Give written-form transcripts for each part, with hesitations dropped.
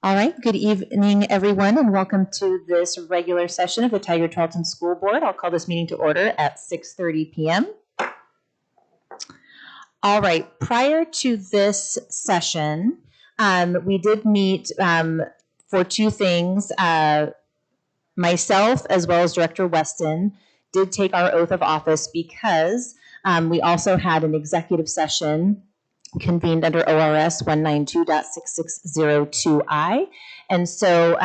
All right, good evening, everyone, and welcome to this regular session of the Tigard-Tualatin School Board. I'll call this meeting to order at 6:30 p.m. All right, prior to this session, we did meet for two things. Myself, as well as Director Weston, did take our oath of office because we also had an executive session convened under ORS 192.6602I. And so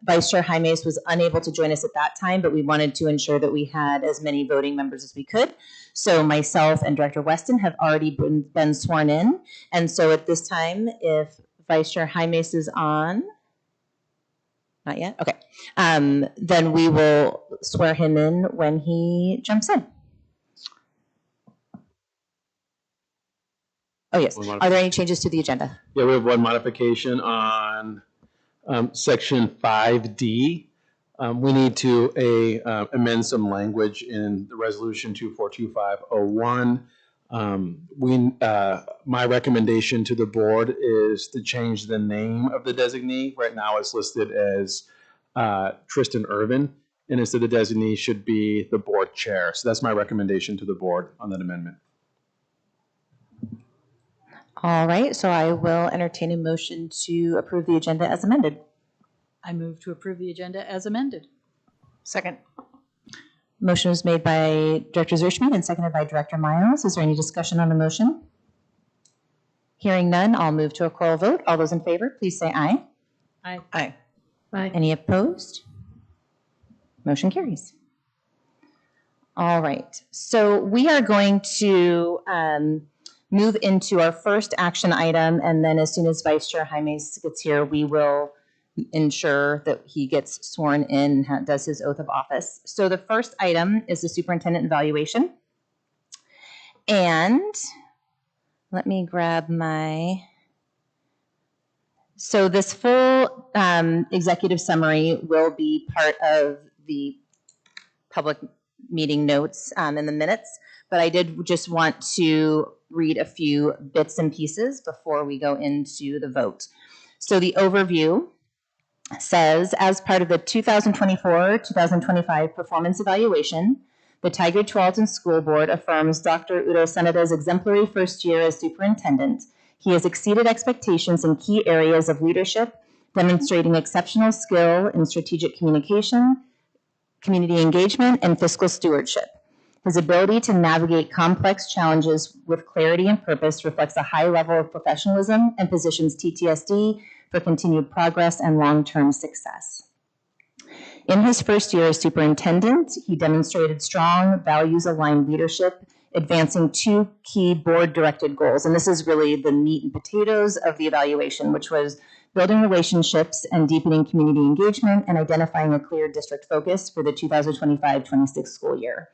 Vice Chair Jaimes was unable to join us at that time, but we wanted to ensure that we had as many voting members as we could. So myself and Director Weston have already been sworn in. And so at this time, if Vice Chair Jaimes is on, not yet? Okay. Then we will swear him in when he jumps in. Oh, yes. Are there any changes to the agenda? Yeah, we have one modification on section 5D. We need to amend some language in the resolution 242501. My recommendation to the board is to change the name of the designee. Right now it's listed as Tristan Irvin, and instead the designee should be the board chair. So that's my recommendation to the board on that amendment. All right, so I will entertain a motion to approve the agenda as amended. I move to approve the agenda as amended. Second. Motion was made by Director Zerschmidt and seconded by Director Miles. Is there any discussion on the motion? Hearing none, I'll move to a choral vote. All those in favor, please say aye. Aye. Aye. Aye. Any opposed? Motion carries. All right, so we are going to move into our first action item, and then as soon as Vice Chair Jaimes gets here, we will ensure that he gets sworn in and does his oath of office. So the first item is the superintendent evaluation. And let me grab my... So this full executive summary will be part of the public meeting notes in the minutes, but I did just want to read a few bits and pieces before we go into the vote. So the overview says, as part of the 2024-2025 performance evaluation, the Tigard-Tualatin School Board affirms Dr. Udo Seneda's exemplary first year as superintendent. He has exceeded expectations in key areas of leadership, demonstrating exceptional skill in strategic communication, community engagement, and fiscal stewardship. His ability to navigate complex challenges with clarity and purpose reflects a high level of professionalism and positions TTSD for continued progress and long-term success. In his first year as superintendent, he demonstrated strong, values-aligned leadership, advancing two key board-directed goals. And this is really the meat and potatoes of the evaluation, which was building relationships and deepening community engagement and identifying a clear district focus for the 2025-26 school year.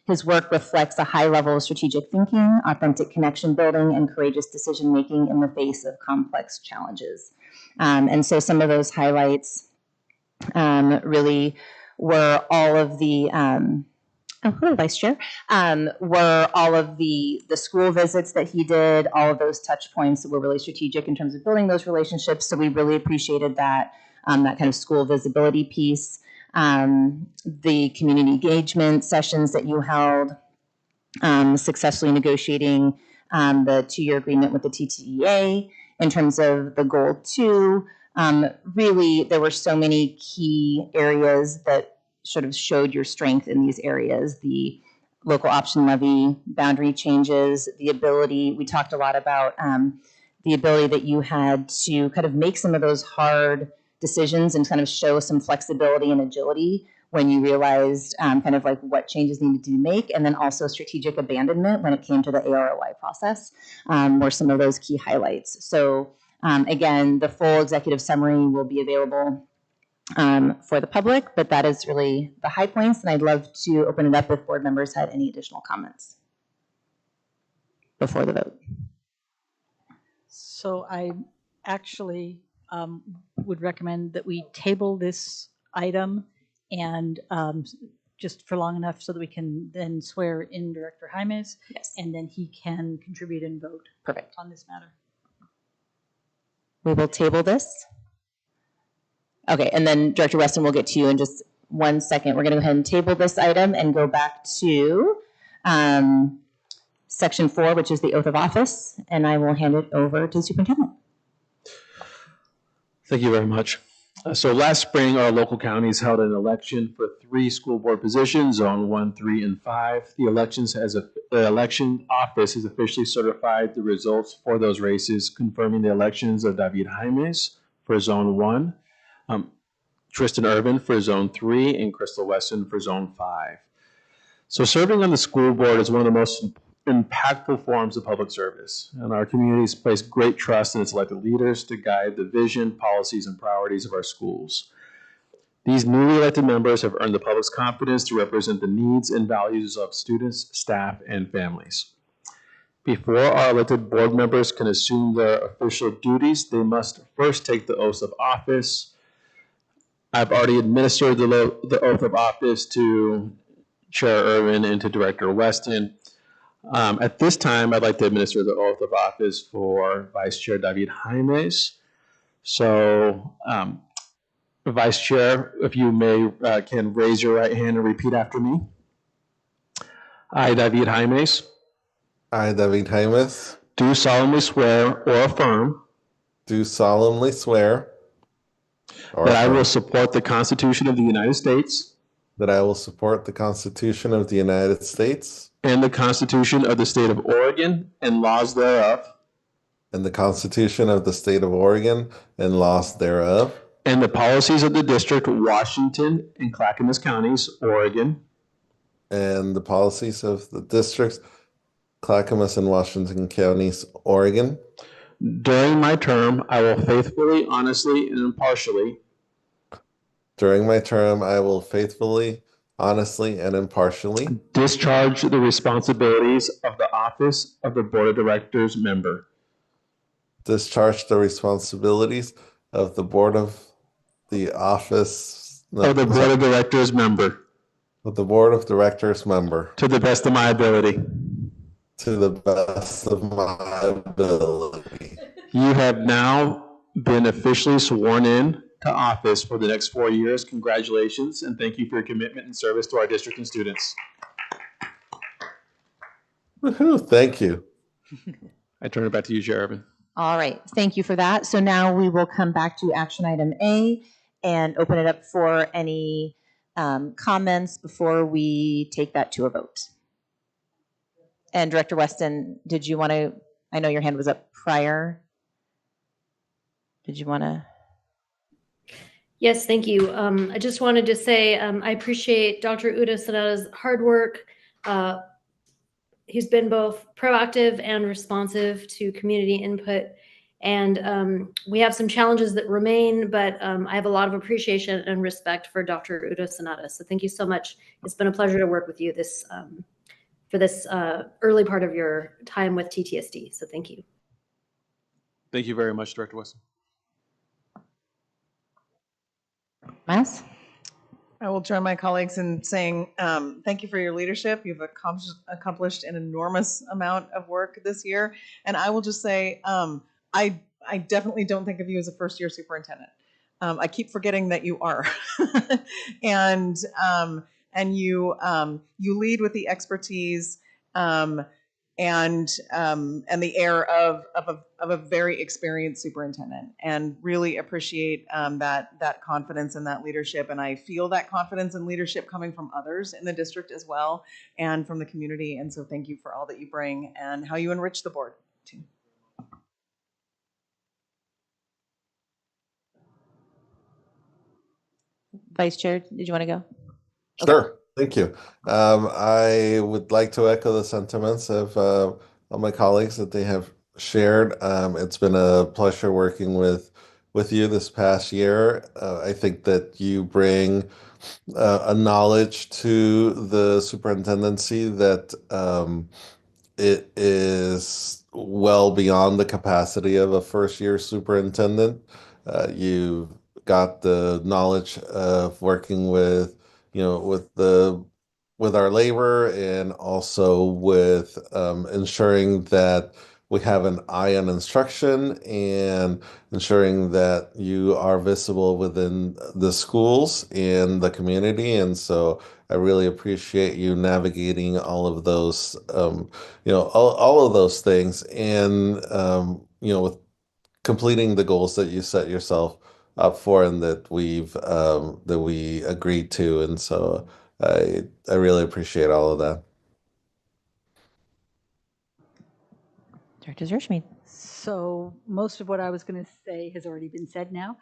His work reflects a high level of strategic thinking, authentic connection building, and courageous decision making in the face of complex challenges. And so some of those highlights really were all of the, hello, Vice Chair, were all of the school visits that he did, all of those touch points that were really strategic in terms of building those relationships. So we really appreciated that, that kind of school visibility piece. The community engagement sessions that you held, successfully negotiating the 2-year agreement with the TTEA in terms of the goal 2. Really, there were so many key areas that sort of showed your strength in these areas. The local option levy, boundary changes, the ability, we talked a lot about the ability that you had to kind of make some of those hard decisions and kind of show some flexibility and agility when you realized kind of like what changes needed to be made, and then also strategic abandonment when it came to the AROI process were some of those key highlights. So again, the full executive summary will be available for the public, but that is really the high points, and I'd love to open it up if board members had any additional comments before the vote. So I actually would recommend that we table this item and just for long enough so that we can then swear in Director Jaimes. Yes. And then he can contribute and vote. Perfect. On this matter. We will table this. Okay, and then Director Weston, we'll get to you in just 1 second. We're going to go ahead and table this item and go back to Section 4, which is the oath of office, and I will hand it over to the superintendent. Thank you very much. So last spring, our local counties held an election for 3 school board positions, Zone 1, 3, and 5. The election office has officially certified the results for those races, confirming the elections of David Jaimes for Zone 1, Tristan Irvin for Zone 3, and Crystal Weston for Zone 5. So serving on the school board is one of the most impactful forms of public service, and our communities place great trust in its elected leaders to guide the vision, policies, and priorities of our schools. These newly elected members have earned the public's confidence to represent the needs and values of students, staff, and families. Before our elected board members can assume their official duties, they must first take the oath of office. I've already administered the oath of office to Chair Irvin and to Director Weston. At this time, I'd like to administer the oath of office for Vice Chair David Jaimes. So, Vice Chair, if you can raise your right hand and repeat after me. I, David Jaimes, I, David Jaimes, do solemnly swear or affirm do solemnly swear that I will support the Constitution of the United States that I will support the Constitution of the United States and the Constitution of the State of Oregon and laws thereof, and the Constitution of the State of Oregon and laws thereof, and the policies of the District of Washington and Clackamas Counties, Oregon, and the policies of the districts Clackamas and Washington Counties, Oregon. During my term, I will faithfully, honestly, and impartially During my term, I will faithfully, honestly, and impartially discharge the responsibilities of the office of the Board of Directors member discharge the responsibilities of the Board of the Office of the Board of Directors member of the Board of Directors member to the best of my ability. to the best of my ability. You have now been officially sworn in to office for the next 4 years. Congratulations, and thank you for your commitment and service to our district and students. Woohoo, thank you. I turn it back to you, Chair Irvin. All right, thank you for that. So now we will come back to action item A and open it up for any comments before we take that to a vote. And Director Weston, did you want to, I know your hand was up prior. Did you want to? Yes, thank you. I just wanted to say I appreciate Dr. Udo Sanada's hard work. He's been both proactive and responsive to community input. And we have some challenges that remain, but I have a lot of appreciation and respect for Dr. Udo Sanada. So thank you so much. It's been a pleasure to work with you for this early part of your time with TTSD. So thank you. Thank you very much, Director Weston. Miles? I will join my colleagues in saying thank you for your leadership. You've accomplished an enormous amount of work this year. And I will just say, I definitely don't think of you as a first-year superintendent. I keep forgetting that you are. and you lead with the expertise and the air of a very experienced superintendent, and really appreciate that confidence and that leadership. And I feel that confidence and leadership coming from others in the district as well, and from the community. And so thank you for all that you bring and how you enrich the board too. Vice Chair, did you want to go? Sure. Thank you. I would like to echo the sentiments of all my colleagues that they have shared. It's been a pleasure working with you this past year. I think that you bring a knowledge to the superintendency that it is well beyond the capacity of a first-year superintendent. You've got the knowledge of working with with our labor, and also with ensuring that we have an eye on instruction and ensuring that you are visible within the schools and the community. And so I really appreciate you navigating all of those, all of those things, and with completing the goals that you set yourself up for and that we agreed to. And so I really appreciate all of that. Dr. Zerschmied. So most of what I was going to say has already been said now,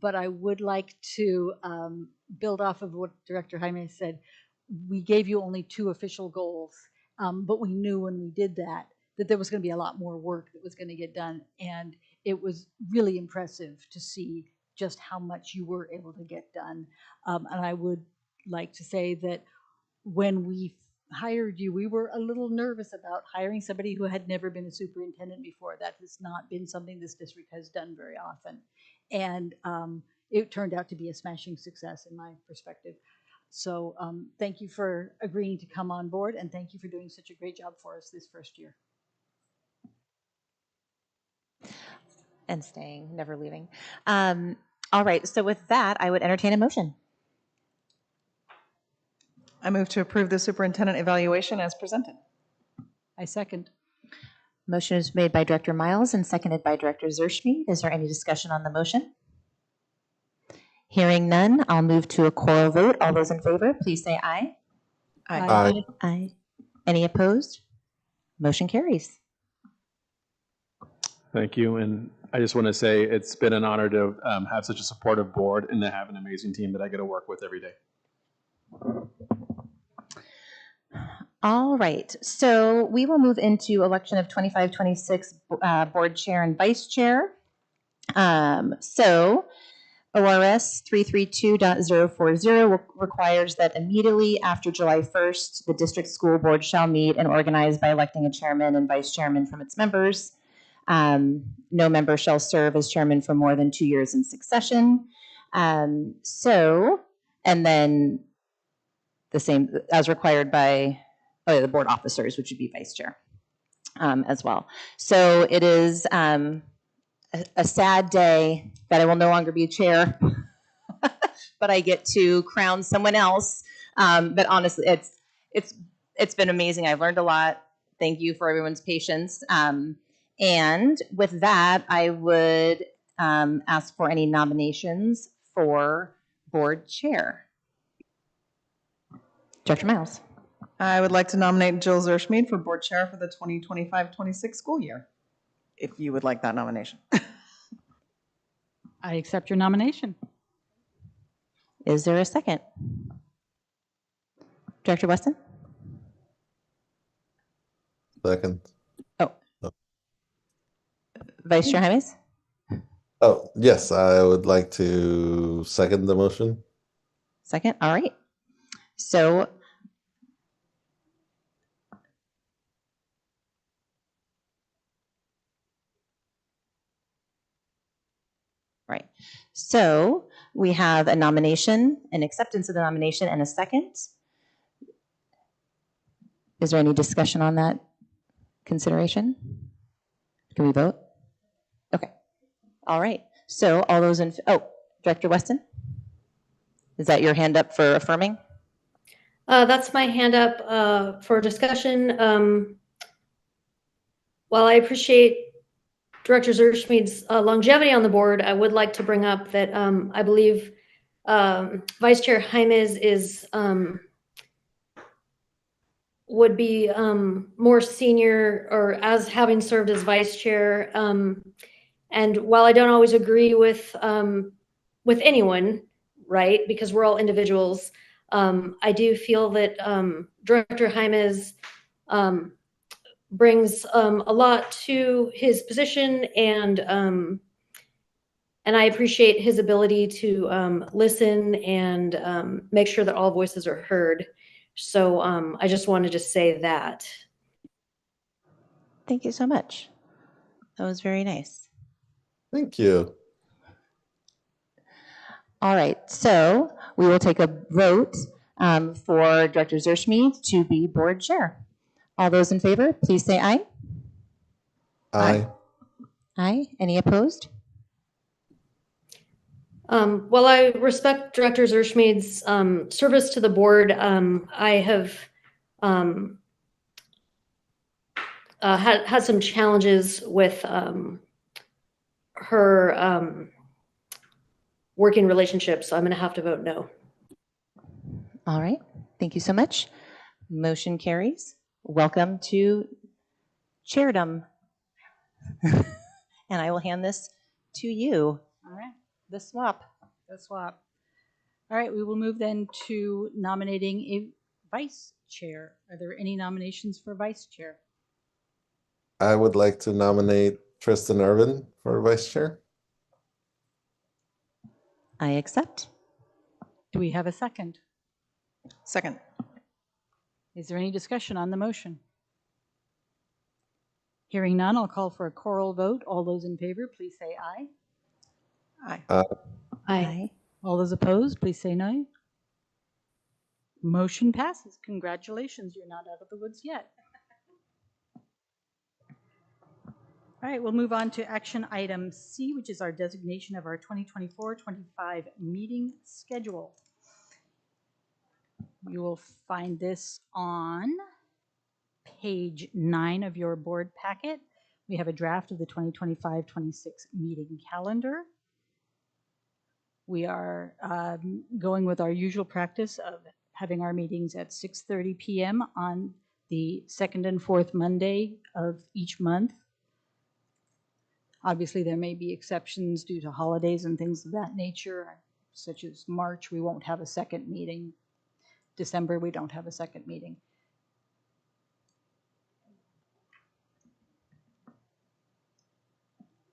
but I would like to build off of what Director Jaime said. We gave you only 2 official goals, but we knew when we did that there was going to be a lot more work that was going to get done, and it was really impressive to see just how much you were able to get done. And I would like to say that when we hired you, we were a little nervous about hiring somebody who had never been a superintendent before. That has not been something this district has done very often. And it turned out to be a smashing success in my perspective. So thank you for agreeing to come on board, and thank you for doing such a great job for us this first year. And staying, never leaving. All right, so with that, I would entertain a motion. I move to approve the superintendent evaluation as presented. I second. Motion is made by Director Miles and seconded by Director Zerschmied. Is there any discussion on the motion? Hearing none, I'll move to a choral vote. All those in favor, please say aye. Aye. Aye. Any opposed? Motion carries. Thank you. And I just want to say it's been an honor to have such a supportive board and to have an amazing team that I get to work with every day. All right, so we will move into election of 25-26 board chair and vice chair. So ORS 332.040 requires that immediately after July 1st, the district school board shall meet and organize by electing a chairman and vice chairman from its members. No member shall serve as chairman for more than 2 years in succession. And then the same as required by the board officers, which would be vice chair as well. So it is a sad day that I will no longer be a chair, but I get to crown someone else. But honestly, it's been amazing. I've learned a lot. Thank you for everyone's patience. And with that, I would ask for any nominations for board chair. Dr. Miles. I would like to nominate Jill Zerschmied for board chair for the 2025-26 school year, if you would like that nomination. I accept your nomination. Is there a second? Director Weston? Second. Vice Chair Jaimes? Oh, yes, I would like to second the motion. Second, all right. So right. So we have a nomination, an acceptance of the nomination, and a second. Is there any discussion on that consideration? Can we vote? Okay. All right. So all those in, Director Weston? Is that your hand up for affirming? That's my hand up for discussion. While I appreciate Director Zerschmied's longevity on the board, I would like to bring up that I believe Vice Chair Jaimes is would be more senior, or as having served as vice chair. And while I don't always agree with anyone, right, because we're all individuals, I do feel that Director Jaimes brings a lot to his position, and I appreciate his ability to listen and make sure that all voices are heard. So I just wanted to say that. Thank you so much. That was very nice. Thank you. All right, so we will take a vote for Director Zerschmied to be board chair. All those in favor, please say aye. Aye. Aye. Any opposed? While I respect Director Zerschmid's service to the board, I have had some challenges with her working relationship, so I'm going to have to vote no. All right. Thank you so much. Motion carries. Welcome to chairdom. And I will hand this to you. All right, The swap. the swap. All right, we will move then to nominating a vice chair. Are there any nominations for vice chair? I would like to nominate Tristan Irvin for vice chair. I accept. Do we have a second? Second. Is there any discussion on the motion? Hearing none, I'll call for a choral vote. All those in favor, please say aye. Aye. Aye. All those opposed, please say no. Motion passes. Congratulations, you're not out of the woods yet. All right, we'll move on to action item C, which is our designation of our 2024-25 meeting schedule. You will find this on page 9 of your board packet. We have a draft of the 2025-26 meeting calendar. We are going with our usual practice of having our meetings at 6:30 p.m. on the second and fourth Monday of each month. Obviously, there may be exceptions due to holidays and things of that nature, such as March, we won't have a second meeting. December, we don't have a second meeting.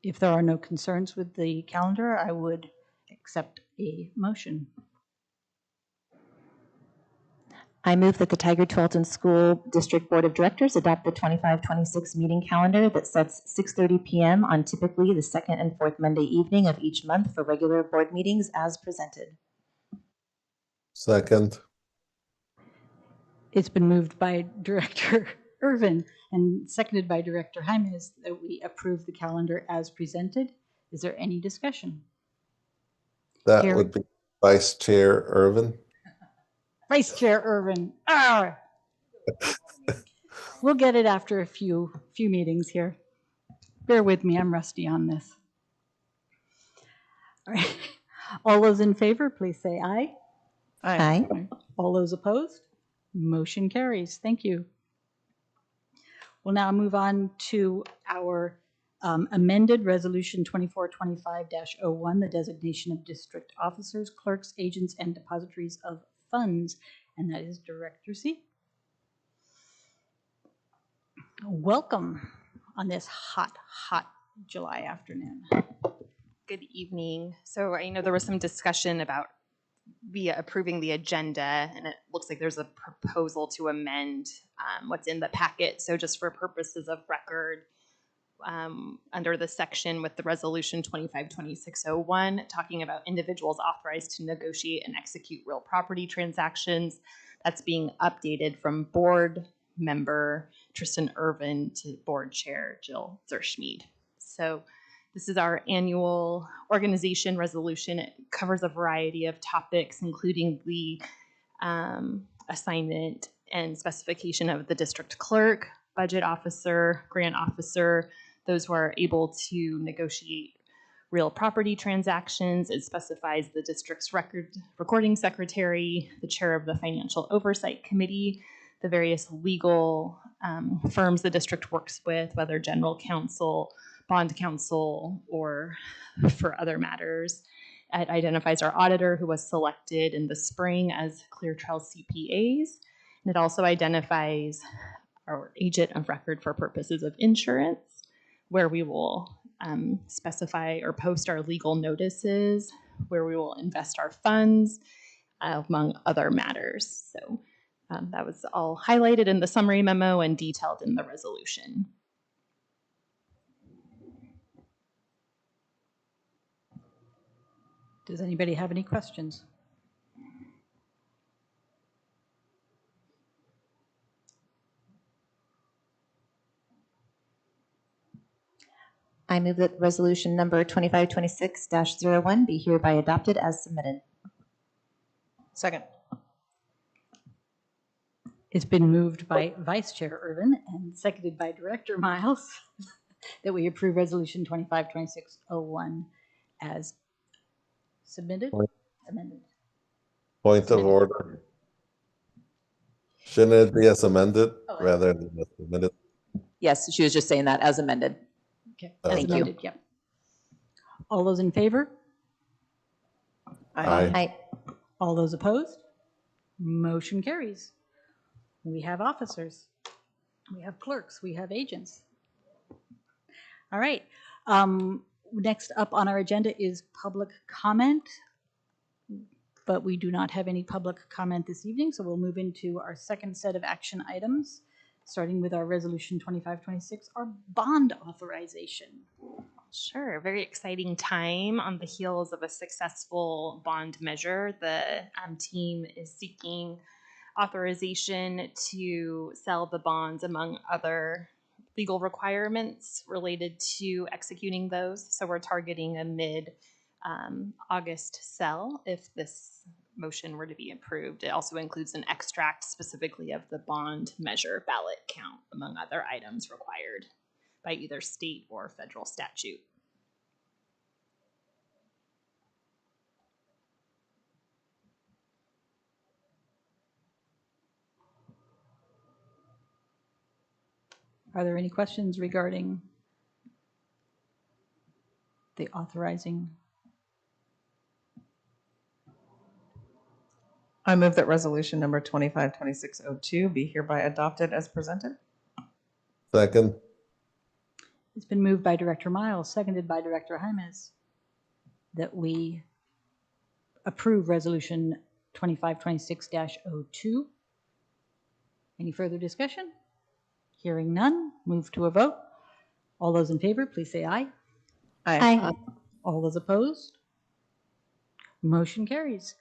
If there are no concerns with the calendar, I would accept a motion. I move that the Tigard-Tualatin School District Board of Directors adopt the 25-26 meeting calendar that sets 6:30 p.m. on typically the second and fourth Monday evening of each month for regular board meetings as presented. Second. It's been moved by Director Irvin and seconded by Director Jaimes that we approve the calendar as presented. Is there any discussion? That Here- would be Vice Chair Irvin. Vice Chair Irvin. Ah! We'll get it after a few meetings here. Bear with me, I'm rusty on this. All right. All those in favor, please say aye. Aye. All those opposed? Motion carries. Thank you. We'll now move on to our amended Resolution 2425-01, the designation of district officers, clerks, agents, and depositories of funds, and that is Director C. Welcome on this hot July afternoon. Good evening. So I know there was some discussion about via approving the agenda, and it looks like there's a proposal to amend what's in the packet. So just for purposes of record, under the section with the resolution 252601, talking about individuals authorized to negotiate and execute real property transactions, that's being updated from board member Tristan Irvin to board chair Jill Zerschmid. So this is our annual organization resolution. It covers a variety of topics, including the assignment and specification of the district clerk, budget officer, grant officer, those who are able to negotiate real property transactions. It specifies the district's recording secretary, the chair of the financial oversight committee, the various legal firms the district works with, whether general counsel, bond counsel, or for other matters. It identifies our auditor who was selected in the spring as Clear Trail CPAs. And it also identifies our agent of record for purposes of insurance, where we will specify or post our legal notices, where we will invest our funds, among other matters. So that was all highlighted in the summary memo and detailed in the resolution. Does anybody have any questions? I move that resolution number 2526-01 be hereby adopted as submitted. Second. It's been moved by Vice Chair Irvin and seconded by Director Miles that we approve Resolution 252601 as submitted. Point. Amended. Point of Submitted. order. Shouldn't it be as amended Oh, rather than as submitted? Yes, she was just saying that as amended. Okay, Oh, as thank you. amended, yep. All those in favor? Aye. Aye. All those opposed? Motion carries. We have officers. We have clerks. We have agents. All right. Next up on our agenda is public comment, but we do not have any public comment this evening, so we'll move into our second set of action items, starting with our Resolution 2526, our bond authorization. Sure, very exciting time on the heels of a successful bond measure. The team is seeking authorization to sell the bonds among other legal requirements related to executing those. So we're targeting a mid-August sell if this motion were to be approved. It also includes an extract specifically of the bond measure ballot count, among other items required by either state or federal statute. Are there any questions regarding the authorizing? I move that resolution number 252602 be hereby adopted as presented. Second. It's been moved by Director Miles, seconded by Director Jaimes, that we approve Resolution 2526-02. Any further discussion? Hearing none, move to a vote. All those in favor, please say aye. Aye. All those opposed? Motion carries.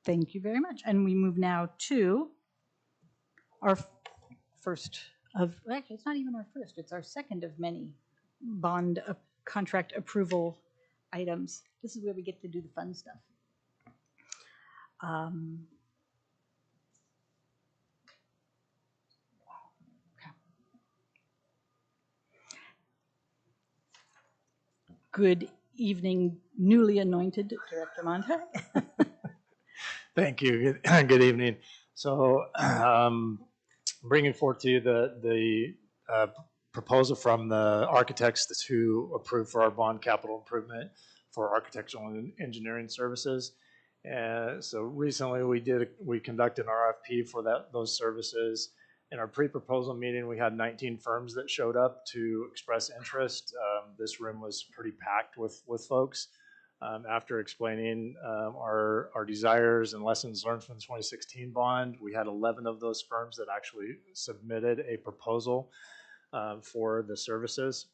Thank you very much. And we move now to our first of, actually, it's not even our first, it's our second of many bond contract approval items. This is where we get to do the fun stuff. Good evening, newly anointed Director Montag. Thank you. Good evening. So, bringing forth to you the proposal from the architects who approved for our bond capital improvement for architectural and engineering services. So recently we conducted an RFP for those services. In our pre-proposal meeting, we had 19 firms that showed up to express interest. This room was pretty packed with folks. After explaining our desires and lessons learned from the 2016 bond, we had 11 of those firms that actually submitted a proposal for the services.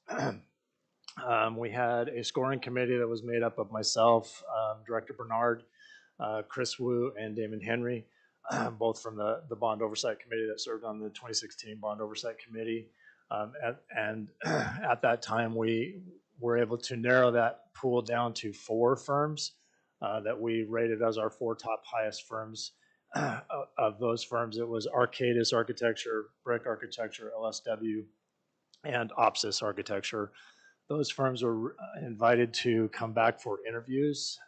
We had a scoring committee that was made up of myself, Director Bernard, Chris Wu, and Damon Henry, both from the Bond Oversight Committee that served on the 2016 Bond Oversight Committee. And at that time, we were able to narrow that pool down to 4 firms that we rated as our 4 top highest firms. Of those firms, it was Arcadis Architecture, Brick Architecture, LSW, and Opsis Architecture. Those firms were invited to come back for interviews,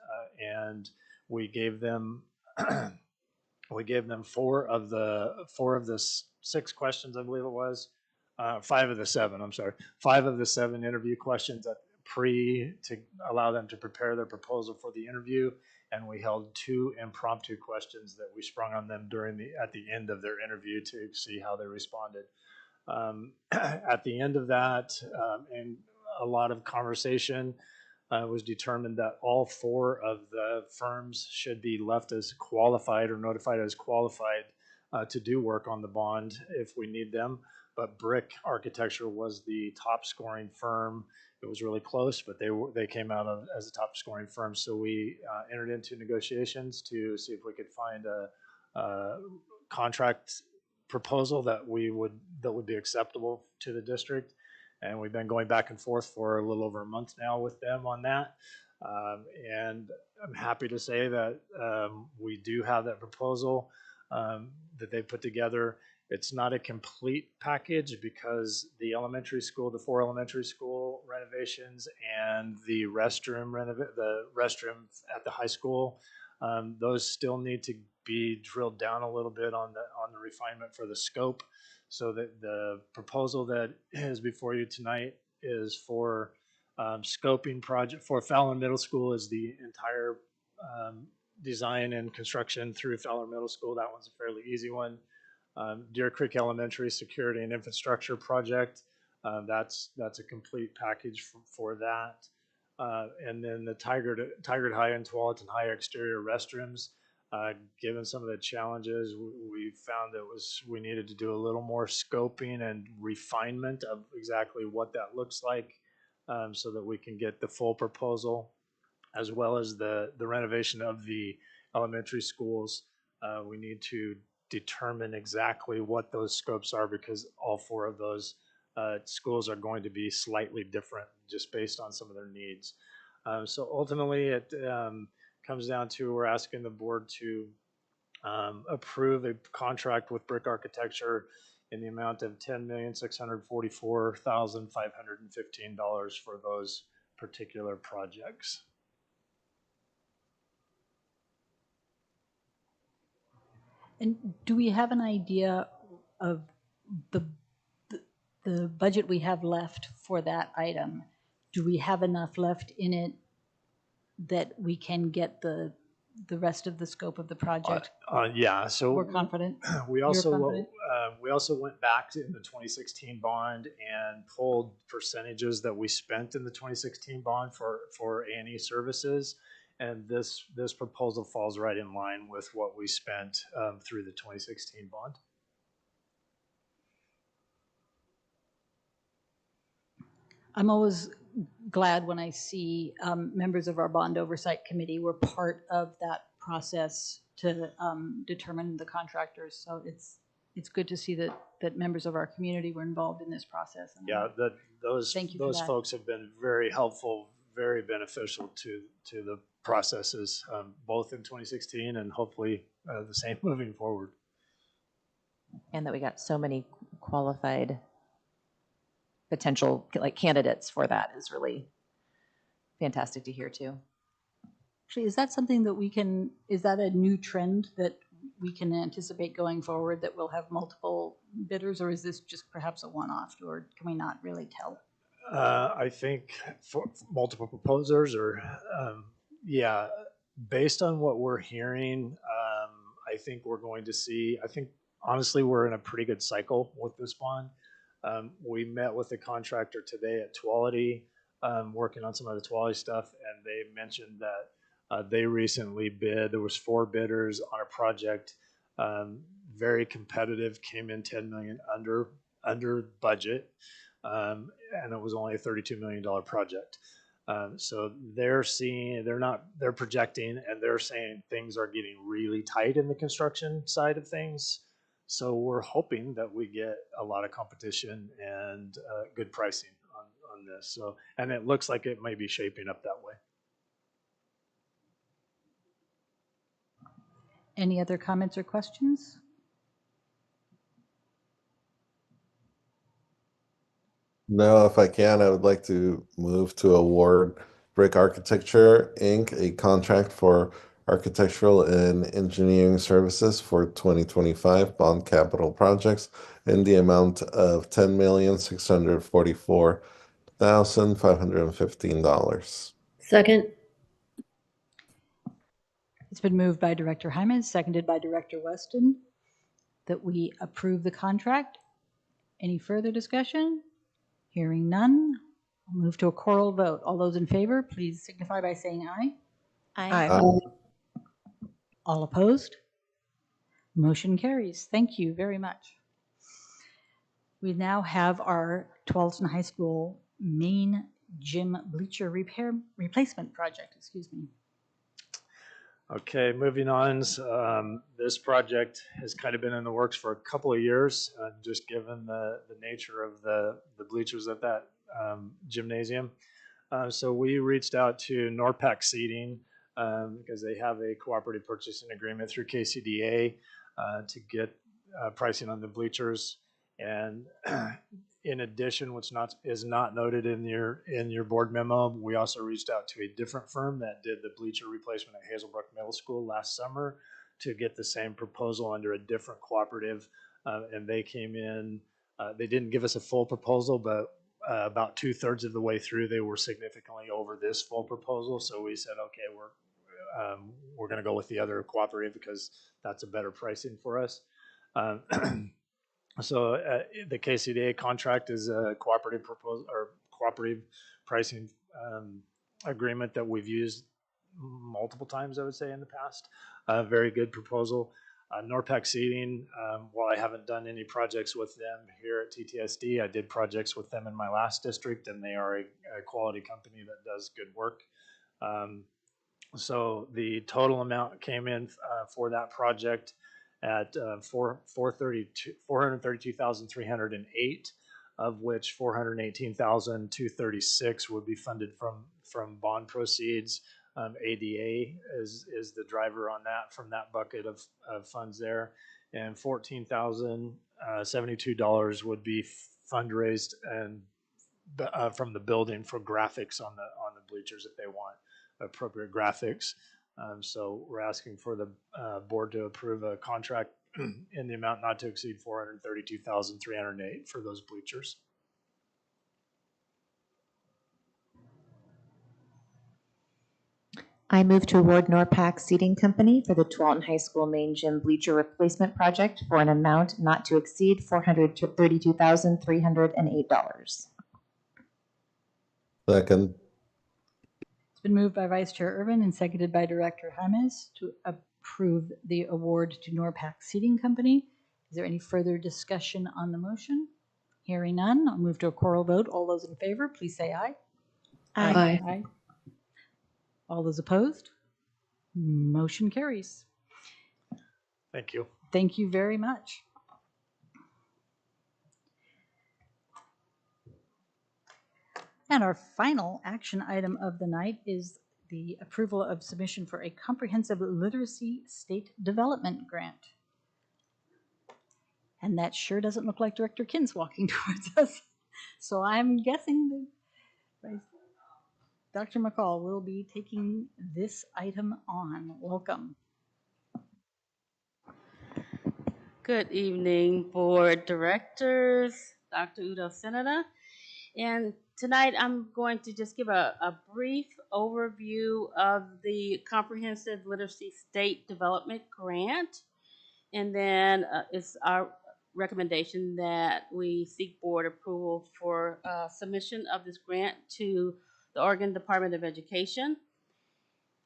and we gave them 4 of the 6 questions, I believe it was. 5 of the 7, I'm sorry. 5 of the 7 interview questions to allow them to prepare their proposal for the interview, and we held 2 impromptu questions that we sprung on them at the end of their interview to see how they responded. At the end of that, and a lot of conversation, was determined that all 4 of the firms should be left as qualified or notified as qualified to do work on the bond if we need them. But Brick Architecture was the top scoring firm. It was really close, but they came out as a top scoring firm. So we entered into negotiations to see if we could find a contract proposal that would be acceptable to the district. And we've been going back and forth for a little over a month now with them on that. And I'm happy to say that we do have that proposal that they put together. It's not a complete package because the elementary school, the 4 elementary school renovations and the restroom at the high school, those still need to be drilled down a little bit on the refinement for the scope. So that the proposal that is before you tonight is for scoping project for Fowler Middle School is the entire design and construction through Fowler Middle School. That one's a fairly easy one. Deer Creek Elementary Security and Infrastructure Project. That's a complete package for that. And then the Tigard High and Tualatin High exterior restrooms. Given some of the challenges, we found that we needed to do a little more scoping and refinement of exactly what that looks like, so that we can get the full proposal, as well as the renovation of the elementary schools. We need to determine exactly what those scopes are, because all 4 of those schools are going to be slightly different just based on some of their needs. So ultimately, it comes down to we're asking the board to approve a contract with Brick Architecture in the amount of $10,644,515 for those particular projects. And do we have an idea of the budget we have left for that item? Do we have enough left in it that we can get the rest of the scope of the project? Yeah, so we're confident. We also confident? we also went back in the 2016 bond and pulled percentages that we spent in the 2016 bond for A&E services, and this proposal falls right in line with what we spent through the 2016 bond. I'm always glad when I see members of our bond oversight committee were part of that process to determine the contractors. So it's good to see that members of our community were involved in this process. And yeah, those folks have been very helpful, very beneficial to the processes, both in 2016 and hopefully the same moving forward. And that we got so many qualified potential candidates for that is really fantastic to hear too. Actually, is that something that is that a new trend that we can anticipate going forward, that we'll have multiple bidders, or is this just perhaps a one-off, or can we not really tell? I think for multiple proposers, or yeah, based on what we're hearing, I think we're going to see, honestly, we're in a pretty good cycle with this bond. We met with the contractor today at Tualatin, working on some of the Tualatin stuff, and they mentioned that they recently bid. There was 4 bidders on a project, very competitive, came in $10 million under budget, and it was only a $32 million project. So they're projecting, and they're saying things are getting really tight in the construction side of things. So we're hoping that we get a lot of competition and good pricing on this. So, and it looks like it might be shaping up that way. Any other comments or questions? No, if I can, I would like to move to award Brick Architecture, Inc. a contract for architectural and engineering services for 2025 bond capital projects in the amount of $10,644,515. Second. It's been moved by Director Hyman, seconded by Director Weston, that we approve the contract. Any further discussion? Hearing none, we'll move to a choral vote. All those in favor, please signify by saying aye. Aye. All opposed? Motion carries. Thank you very much. We now have our Tualatin High School main gym bleacher replacement project. Excuse me. Okay, moving on. This project has kind of been in the works for a couple of years, just given the nature of the bleachers at that gymnasium. So we reached out to NORPAC Seating because they have a cooperative purchasing agreement through KCDA to get pricing on the bleachers. And in addition, which is not noted in your board memo, we also reached out to a different firm that did the bleacher replacement at Hazelbrook Middle School last summer to get the same proposal under a different cooperative. And they came in, they didn't give us a full proposal, but about 2/3 of the way through, they were significantly over this full proposal. So we said, okay, we're going to go with the other cooperative because that's a better pricing for us. So the KCDA contract is a cooperative proposal or cooperative pricing agreement that we've used multiple times, I would say, in the past. Very good proposal. NORPAC Seating, while I haven't done any projects with them here at TTSD, I did projects with them in my last district, and they are a quality company that does good work. So the total amount came in for that project at $432,308, of which $418,236 would be funded from bond proceeds. ADA is the driver on that from that bucket of funds there, and $14,072 would be fundraised and from the building for graphics on the bleachers if they want appropriate graphics. So we're asking for the board to approve a contract in the amount not to exceed $432,308 for those bleachers. I move to award NORPAC Seating Company for the Tualatin High School main gym bleacher replacement project for an amount not to exceed $432,308. Second. It's been moved by Vice Chair Irvin and seconded by Director James to approve the award to NORPAC Seating Company. Is there any further discussion on the motion? Hearing none, I'll move to a choral vote. All those in favor, please say aye. Aye. Aye. All those opposed? Motion carries. Thank you. Thank you very much. And our final action item of the night is the approval of submission for a comprehensive literacy state development grant. And that sure doesn't look like Director Kin's walking towards us. So I'm guessing that Dr. McCall will be taking this item on. Welcome. Good evening, board directors, Dr. Udo Senada. And tonight I'm going to just give a brief overview of the Comprehensive Literacy State Development Grant. And then it's our recommendation that we seek board approval for submission of this grant to the Oregon Department of Education.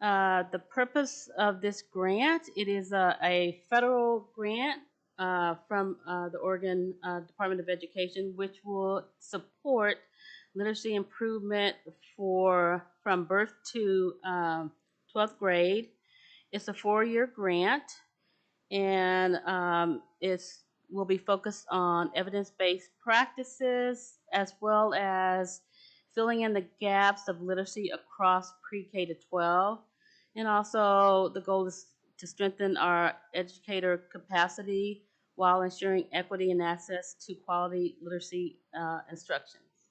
The purpose of this grant, it is a federal grant from the Oregon Department of Education, which will support literacy improvement from birth to 12th grade. It's a 4-year grant, and will be focused on evidence-based practices as well as filling in the gaps of literacy across pre-K to 12. And also the goal is to strengthen our educator capacity while ensuring equity and access to quality literacy instructions,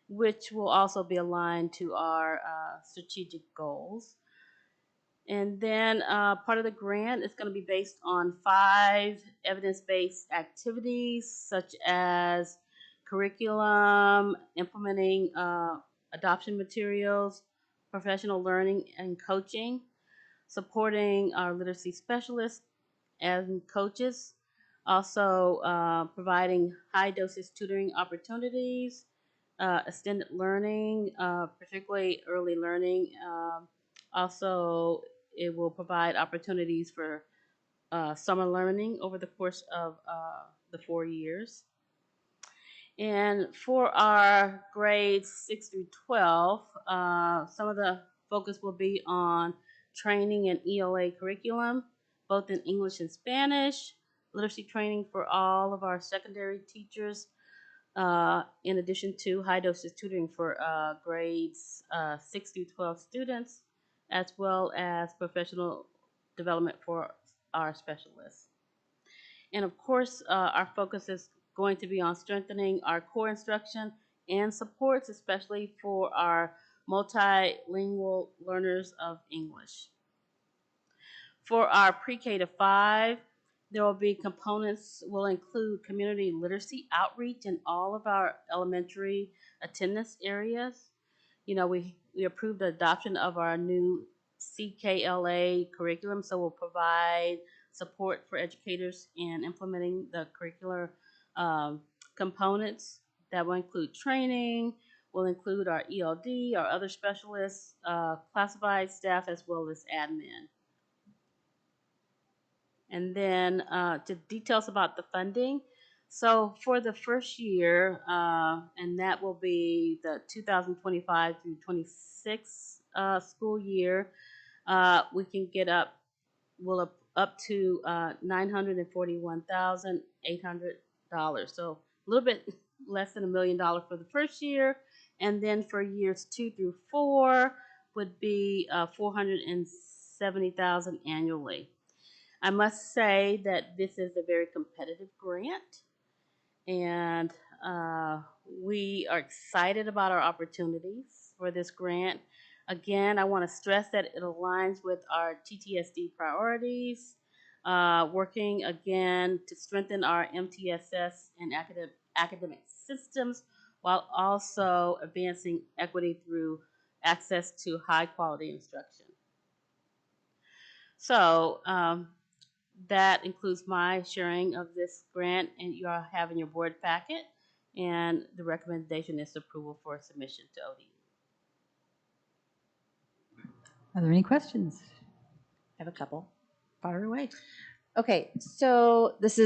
which will also be aligned to our strategic goals. And then part of the grant is going to be based on 5 evidence-based activities, such as curriculum, implementing adoption materials, professional learning and coaching, supporting our literacy specialists and coaches, also providing high-dosage tutoring opportunities, extended learning, particularly early learning. Also, it will provide opportunities for summer learning over the course of the 4 years. And for our grades 6 through 12, some of the focus will be on training and ELA curriculum, both in English and Spanish, literacy training for all of our secondary teachers, in addition to high dosage tutoring for grades 6 through 12 students, as well as professional development for our specialists. And of course, our focus is going to be on strengthening our core instruction and supports, especially for our multilingual learners of English. For our pre-K to 5, there will be components will include community literacy outreach in all of our elementary attendance areas. You know, we approved the adoption of our new CKLA curriculum, so we'll provide support for educators in implementing the curricular components that will include training, will include our ELD, our other specialists, classified staff, as well as admin. And then to details about the funding. So for the first year, and that will be the 2025 through 26 school year, we can get up to $941,800. So a little bit less than $1 million for the first year, and then for years 2 through 4 would be $470,000 annually. I must say that this is a very competitive grant, and we are excited about our opportunities for this grant. Again, I want to stress that it aligns with our TTSD priorities, working again to strengthen our MTSS and academic systems, while also advancing equity through access to high quality instruction. So that includes my sharing of this grant, and you all have in your board packet, and the recommendation is approval for submission to ODE. Are there any questions? I have a couple. Fire away. Okay, so this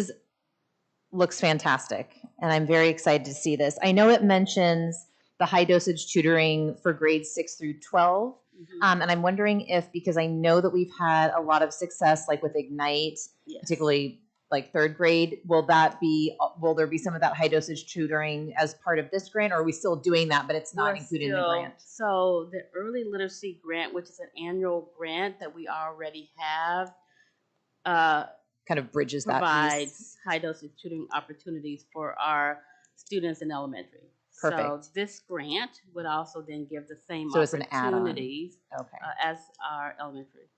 looks fantastic, and I'm very excited to see this. I know it mentions the high dosage tutoring for grades 6 through 12. And I'm wondering if, because I know that we've had a lot of success, like with Ignite, Yes. particularly like 3rd grade, will there be some of that high dosage tutoring as part of this grant, or are we still doing that, but it's not included in the grant? So the early literacy grant, which is an annual grant that we already have, kind of bridges that piece. provides high dosage tutoring opportunities for our students in elementary. Perfect. So this grant would also then give the same So it's an add-on. opportunities Okay. as our elementary.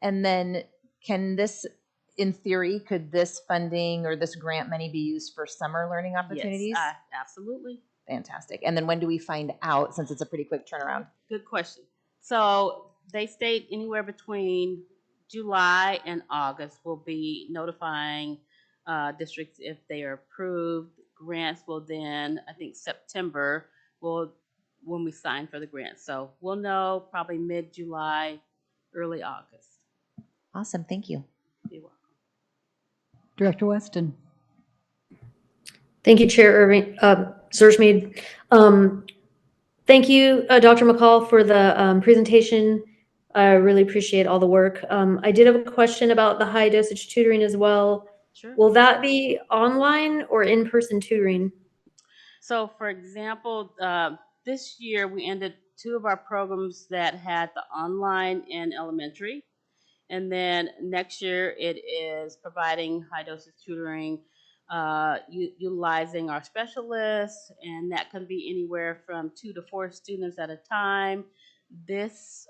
And then could this funding or this grant money be used for summer learning opportunities? Yes, absolutely. Fantastic. And then when do we find out, since it's a pretty quick turnaround? Good question. So they state anywhere between July and August will be notifying districts if they are approved. Grants will then, I think September, when we sign for the grant. So we'll know probably mid-July, early August. Awesome. Thank you. You're welcome. Director Weston. Thank you, Chair Zerschmead. Thank you, Dr. McCall, for the presentation. I really appreciate all the work. I did have a question about the high dosage tutoring as well. Sure. Will that be online or in-person tutoring? So, for example, this year we ended 2 of our programs that had the online in elementary. And then next year it is providing high dosage tutoring, utilizing our specialists, and that can be anywhere from 2 to 4 students at a time. This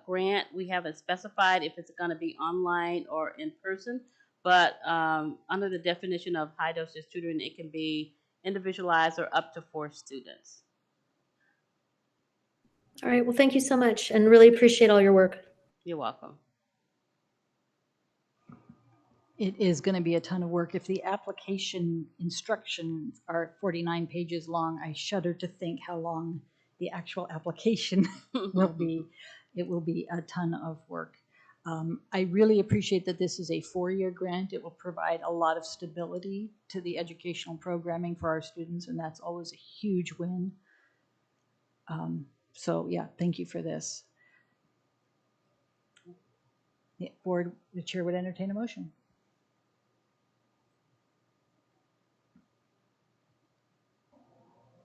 grant, we haven't specified if it's going to be online or in person, but under the definition of high dosage tutoring, it can be individualized or up to 4 students. All right, well, thank you so much, and really appreciate all your work. You're welcome. It is going to be a ton of work. If the application instructions are 49 pages long, I shudder to think how long the actual application will be. It will be a ton of work. I really appreciate that this is a 4-year grant. It will provide a lot of stability to the educational programming for our students, and that's always a huge win. So yeah, thank you for this. the chair would entertain a motion.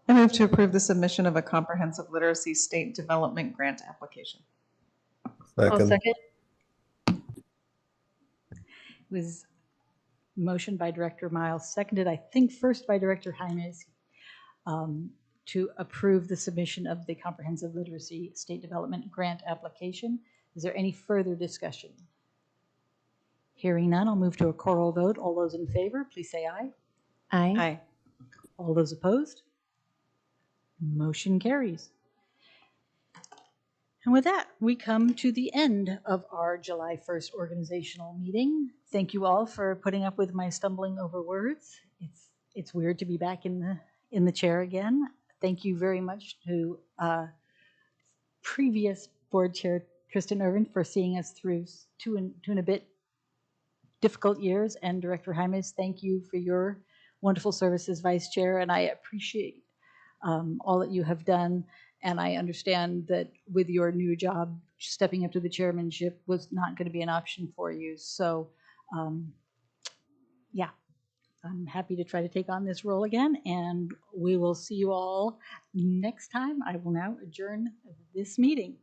I move to approve the submission of a comprehensive literacy state development grant application. I'll second. It was motion by Director Miles, seconded, I think, first by Director Jaimes, to approve the submission of the Comprehensive Literacy State Development Grant application. Is there any further discussion? Hearing none, I'll move to a choral vote. All those in favor, please say aye. Aye. Aye. All those opposed? Motion carries. And with that, we come to the end of our July 1st organizational meeting. Thank you all for putting up with my stumbling over words. It's weird to be back in the chair again. Thank you very much to previous board chair Tristan Irvin for seeing us through two and a bit difficult years, and Director Jaimes, thank you for your wonderful service as vice chair, and I appreciate all that you have done. And I understand that with your new job, stepping up to the chairmanship was not going to be an option for you. So, yeah, I'm happy to try to take on this role again, and we will see you all next time. I will now adjourn this meeting.